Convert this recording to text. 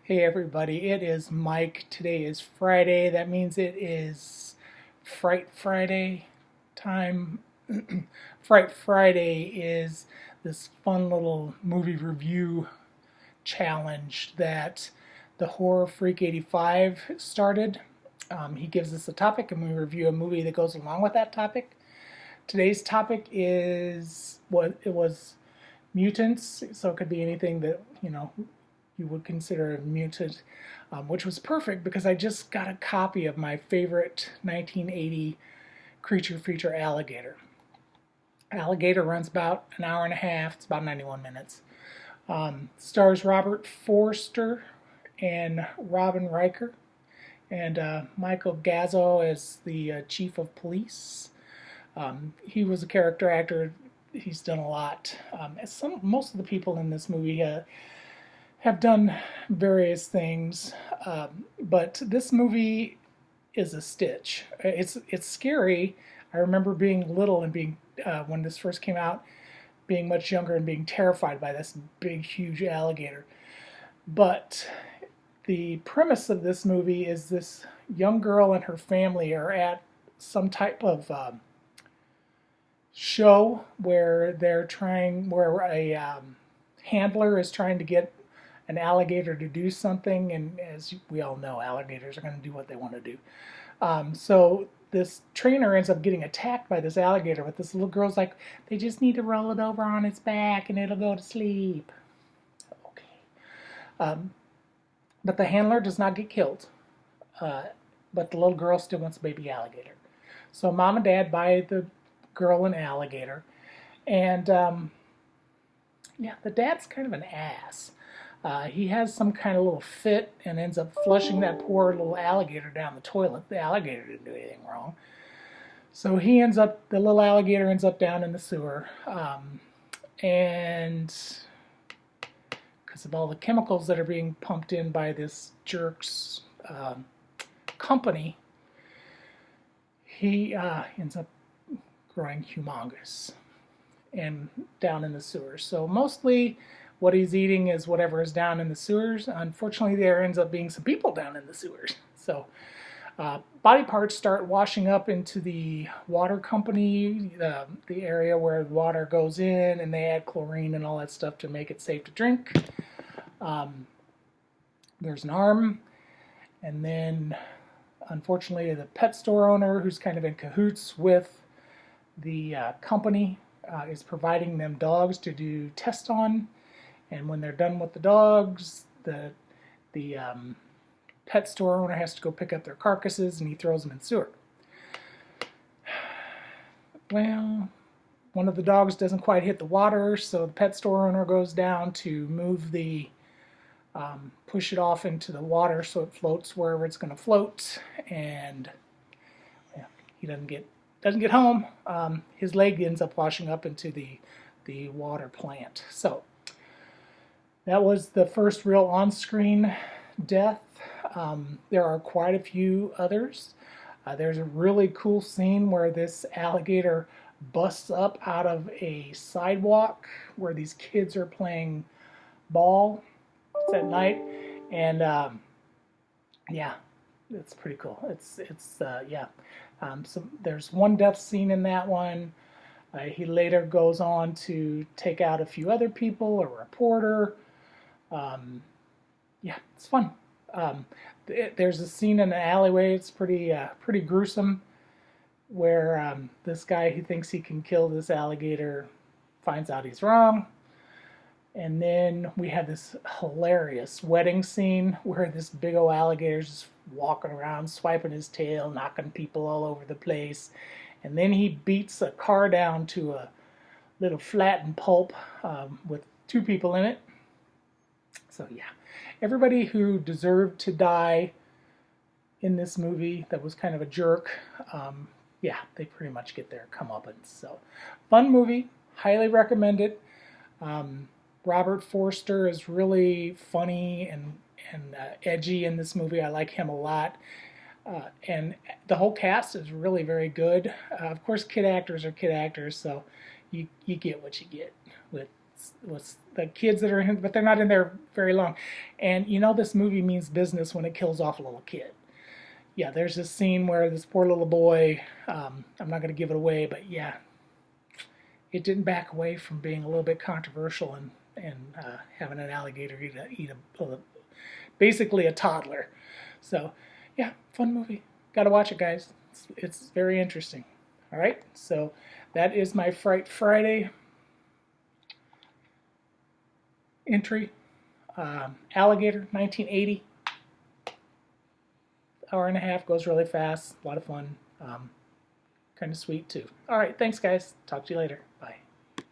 Hey everybody, it is Mike. Today is Friday. That means it is Fright Friday time. Fright Friday is this fun little movie review challenge that the Horror Freak 85 started. He gives us a topic and we review a movie that goes along with that topic. Today's topic is what it was mutants, so it could be anything that you would consider a mutant, which was perfect because I just got a copy of my favorite 1980 creature feature, Alligator. Alligator runs about an hour and a half. It's about 91 minutes. Stars Robert Forster and Robin Riker, and Michael Gazzo as the chief of police. He was a character actor. He's done a lot. Most of the people in this movie have done various things, but this movie is a stitch. It's scary. I remember being little and being when this first came out, being much younger and being terrified by this big, huge alligator. But the premise of this movie is this young girl and her family are at some type of show where where a handler is trying to get an alligator to do something, and as we all know, alligators are going to do what they want to do. So this trainer ends up getting attacked by this alligator, but this little girl's like, they just need to roll it over on its back and it'll go to sleep. Okay. But the handler does not get killed, but the little girl still wants a baby alligator. So mom and dad buy the girl an alligator, and yeah, the dad's kind of an ass. He has some kind of little fit and ends up flushing that poor little alligator down the toilet. The alligator didn't do anything wrong. So the little alligator ends up down in the sewer. And because of all the chemicals that are being pumped in by this jerk's company, he ends up growing humongous and down in the sewers. So mostly what he's eating is whatever is down in the sewers. Unfortunately, there ends up being some people down in the sewers. So body parts start washing up into the water company, the area where the water goes in, and they add chlorine and all that stuff to make it safe to drink. There's an arm, and then unfortunately the pet store owner, who's kind of in cahoots with the company, is providing them dogs to do tests on. And when they're done with the dogs, the pet store owner has to go pick up their carcasses, and he throws them in the sewer. Well, one of the dogs doesn't quite hit the water, so the pet store owner goes down to move push it off into the water so it floats wherever it's going to float, and yeah, he doesn't get home. His leg ends up washing up into the water plant. So that was the first real on-screen death. There are quite a few others. There's a really cool scene where this alligator busts up out of a sidewalk where these kids are playing ball. It's at night, and yeah, it's pretty cool. Yeah. So there's one death scene in that one. He later goes on to take out a few other people, a reporter. Yeah, it's fun. There's a scene in an alleyway. It's pretty gruesome, where this guy who thinks he can kill this alligator finds out he's wrong. And then we have this hilarious wedding scene where this big old alligator's just walking around, swiping his tail, knocking people all over the place. And then he beats a car down to a little flattened pulp with two people in it. So yeah, everybody who deserved to die in this movie that was kind of a jerk, yeah, they pretty much get their comeuppance. So fun movie, highly recommend it. Robert Forster is really funny and edgy in this movie. I like him a lot. And the whole cast is really very good. Of course, kid actors are kid actors, so you get what you get with with the kids that are in, but they're not in there very long. And you know this movie means business when it kills off a little kid. Yeah, there's this scene where this poor little boy, I'm not going to give it away, but yeah, it didn't back away from being a little bit controversial and having an alligator eat basically a toddler. So yeah, fun movie. Got to watch it, guys. It's very interesting. All right, so that is my Fright Friday entry. Alligator, 1980. Hour and a half, goes really fast. A lot of fun. Kind of sweet too. All right, thanks guys. Talk to you later.